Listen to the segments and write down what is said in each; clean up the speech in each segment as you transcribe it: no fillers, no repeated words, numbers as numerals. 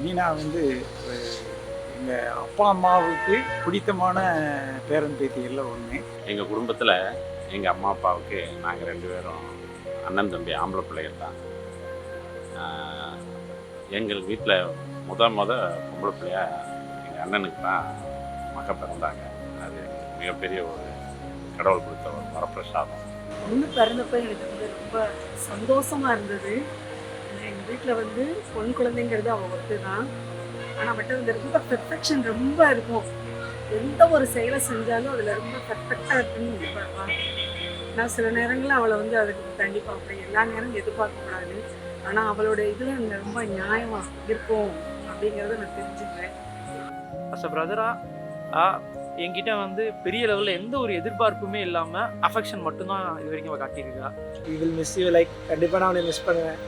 மீனா வந்து எங்கள் அப்பா அம்மாவுக்கு பிடித்தமான பேரன் பேத்திகளில் ஒன்று. எங்கள் குடும்பத்தில் எங்கள் அம்மா அப்பாவுக்கு நாங்கள் 2 பேரும் அண்ணன் தம்பி ஆம்பளை பிள்ளைகள் தான். எங்கள் வீட்டில் முத பொம்பளை பிள்ளையா எங்கள் அண்ணனுக்கு தான் மக பிறந்தாங்க. அது மிகப்பெரிய ஒரு கடவுள் கொடுத்த ஒரு வரப்பிரசாதம். பொண்ணு பிறந்தப்ப எனக்கு வந்து ரொம்ப சந்தோஷமாக இருந்தது. எங்கள் வீட்டில் வந்து பொன் குழந்தைங்கிறது அவள் ஒருத்து தான். ஆனால் பட் அதில் ரொம்ப பெர்ஃபெக்ஷன் ரொம்ப இருக்கும். எந்த ஒரு செயலை செஞ்சாலும் அதில் ரொம்ப பெர்ஃபெக்டாக இருக்குன்னு எதிர்பார்ப்பான். நான் சில நேரங்களில் அவளை வந்து அதுக்கு தண்டி பார்ப்பேன். எல்லா நேரமும் எதிர்பார்க்கக்கூடாது. ஆனால் அவளோட இதில் ரொம்ப நியாயமாக இருக்கும் அப்படிங்கிறத நான் தெரிஞ்சுக்கிறேன். அஸ் அ பிரதராக என்கிட்ட வந்து பெரிய லெவலில் எந்த ஒரு எதிர்பார்ப்புமே இல்லாமல் அஃபெக்ஷன் மட்டும்தான் இது வரைக்கும் அவள் காட்டியிருக்கா. We will miss you. Like கண்டிப்பாக நான் அவனை மிஸ் பண்ணுவேன்.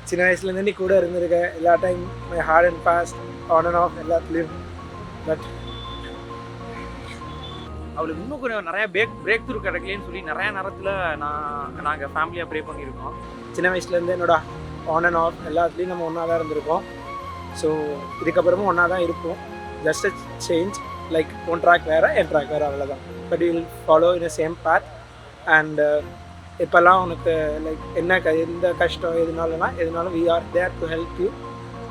சின்ன வயசுலேருந்து நீ கூட இருந்திருக்க. எல்லா time my heart and fast on and off எல்லாத்துலேயும். பட் அவளுக்கு இன்னும் கொஞ்சம் நிறையா பிரேக் த்ரூ கிடைக்கலன்னு சொல்லி நிறையா நேரத்தில் நாங்கள் ஃபேமிலியாக ப்ரே பண்ணியிருக்கோம். சின்ன வயசுலேருந்து என்னோட ஆன் அண்ட் ஆஃப் எல்லாத்துலேயும் நம்ம ஒன்றா தான் இருந்திருக்கோம். ஸோ இதுக்கப்புறமும் ஒன்றா தான் இருப்போம். Just a change. Like one track வேறு என் ட்ராக் வேறு, அவ்வளோதான். But will follow in a same path. And இப்போல்லாம் உனக்கு லைக் எந்த கஷ்டம் எதுனாலும் we are there to help you.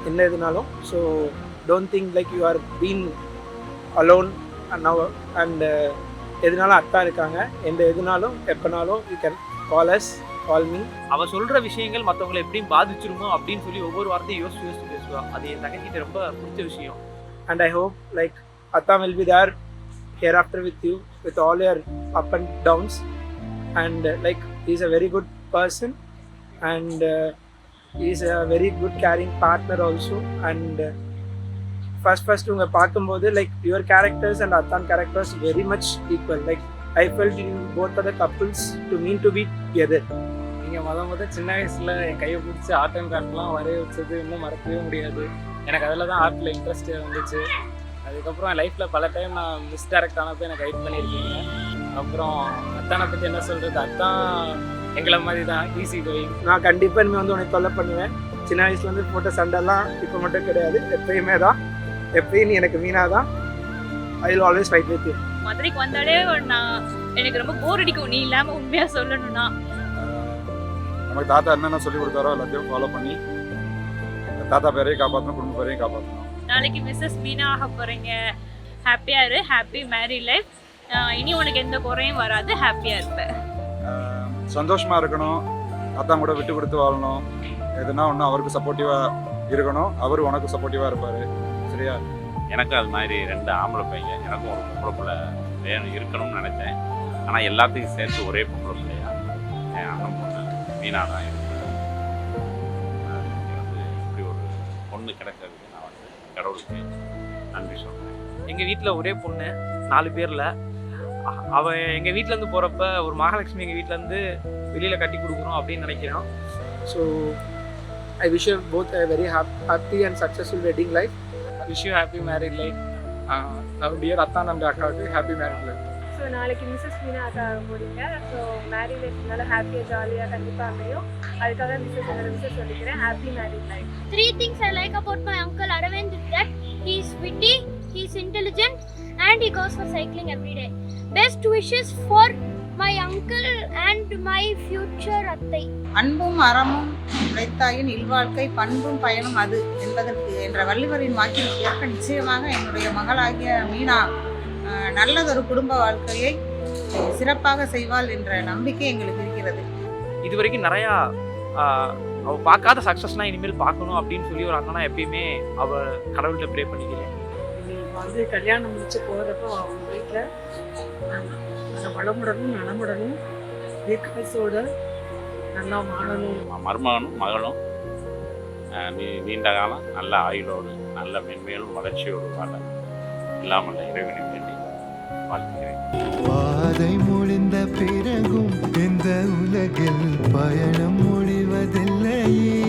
என்ன எதுனாலும். So don't think like you are been alone now. And எதுனாலும் அத்தா இருக்காங்க. எதுனாலும் எப்போனாலும் யூ கேன் கால் மீ. அவள் சொல்கிற விஷயங்கள் மற்றவங்களை எப்படியும் பாதிச்சிருமோ அப்படின்னு சொல்லி ஒவ்வொரு வார்த்தையும் யோசிச்சு பேசுவாள். அது என் தங்கச்சிட்ட ரொம்ப பிடிச்ச விஷயம். And I hope like Atta will be there hereafter with you with all your up and downs. And like he's a very good person. And he's a very good caring partner also. And first உங்க பார்க்கும்போது like your characters and Attan characters very much equal. Like I felt you both are the couples to mean to be together. நீங்கள் சின்ன வயசில் என் கையை பிடிச்சி art and கிராஃப்ட்லாம் வரைய வச்சது இன்னும் மறக்கவே முடியாது. எனக்கு அதில் தான் ஆர்ட்டில் இன்ட்ரெஸ்ட் வந்துச்சு. அதுக்கப்புறம் என் லைஃப்பில் பல டைம் நான் மிஸ்டைரக்ட் ஆனப்போ எனக்கு கைட் பண்ணியிருக்கீங்க. அப்புறம் அத்தானை பற்றி என்ன சொல்கிறது, அத்தான் எங்களை மாதிரி தான் ஈஸி கோயிங். நான் கண்டிப்பாக இனிமேல் வந்து உனக்கு தொல்லை பண்ணுவேன். சின்ன வயசுலேருந்து போட்ட சண்டைலாம் இப்போ மட்டும் கிடையாது, எப்பயுமே தான். எப்பயும் நீ எனக்கு மீனா தான். I will always fight with you. மதுரைக்கு வந்தாலே எனக்கு ரொம்ப போர் அடிக்கும் நீ இல்லாமல். உண்மையாக சொல்லணும்னா நமக்கு தாத்தா என்னென்ன சொல்லி கொடுத்தாரோ எல்லாத்தையும் ஃபாலோ பண்ணி தாத்தா பேரையும் காப்பாற்றணும், குடும்ப பேரையும் காப்பாற்றணும். நாளைக்கு மிஸ்ஸஸ் மீனா ஆக போகிறீங்க. ஹாப்பியாக இரு. Happy married life. இனி உனக்கு எந்த குறையும் வராது. ஹாப்பியாக இருப்பேன். சந்தோஷமாக இருக்கணும். அத்தான் கூட விட்டு கொடுத்து வாழணும். எதுனா ஒன்று அவருக்கு சப்போர்ட்டிவாக இருக்கணும். அவர் உனக்கு சப்போர்ட்டிவாக இருப்பார். சரியா? எனக்கும் அது மாதிரி 2 ஆம்பளை பையன், எனக்கும் ஒரு பொம்பளை பிள்ளை வேணும் இருக்கணும்னு நினச்சேன். ஆனால் எல்லாத்தையும் சேர்த்து ஒரே பொம்பளை பிள்ளையா என் அண்ணன் பொண்ணு மீனா தான் இருப்பேன். வந்து இப்படி ஒரு பொண்ணு கிடைக்கிறதுக்கு நான் வந்து கடவுளுக்கு நன்றி சொல்கிறேன். எங்கள் வீட்டில் ஒரே பொண்ணு 4 பேரில். அவள் எங்கள் வீட்டிலேருந்து போகிறப்ப ஒரு மகாலட்சுமி எங்கள் வீட்டிலேருந்து வெளியில் கட்டி கொடுக்குறோம் அப்படின்னு நினைக்கிறோம். So I wish you both a very happy and successful wedding life. Wish you happy married life. நம்ம டியர் அத்தான் அண்ட் அக்காவுக்கு ஹாப்பி மேரிட் லைஃப். ஸோ நாளைக்கு மிஸ்ஸஸ் மீனா அக்கா போறீங்க. ஸோ மேரிட் லைஃப்னால ஹாப்பியாக ஜாலியாக கண்டிப்பாக அமையும். அதுக்காக மிஸ்ஸஸ் சொல்லிக்கிறேன். Happy married life. 3 things I like about my uncle Aravind is that he's witty, he's intelligent, and he goes for cycling every day. Best wishes for my uncle and my future attai. அன்பும் அறமும் உழைத்தாயின் இல்வாழ்க்கை பண்பும் பயனும் அது என்பதற்கு என்ற வள்ளுவரின் வாக்கிற்கு ஏற்ப நிச்சயமாக என்னுடைய மகளாகிய மீனா நல்லதொரு குடும்ப வாழ்க்கையை சிறப்பாக செய்வாள் என்ற நம்பிக்கை எங்களுக்கு இருக்கிறது. இது வரைக்கும் நிறையா அவள் பார்க்காத சக்ஸஸ்னால் இனிமேல் பார்க்கணும் அப்படின்னு சொல்லி ஒரு அண்ணனா எப்பயுமே அவள் கடவுள்கிட்ட ப்ரே பண்ணிக்கிறேன். நீங்கள் வந்து கல்யாணம் முடிச்சு போகிறப்போ அவங்க வீட்டில் வளமுடனும் நலமுடனும் தீர்க்கசோட நல்லா வாழணும். மருமகனும் மகளும் நீண்ட காலம் நல்ல ஆயுளோடு நல்ல மென்மேலும் வளர்ச்சியோடு வாழ இல்லாமல் இறைவனை வேண்டி வாழ்த்துகிறேன். பாதை முடிந்த பிறகும் இந்த உலகில் பயணம் முடிவதில்லையே.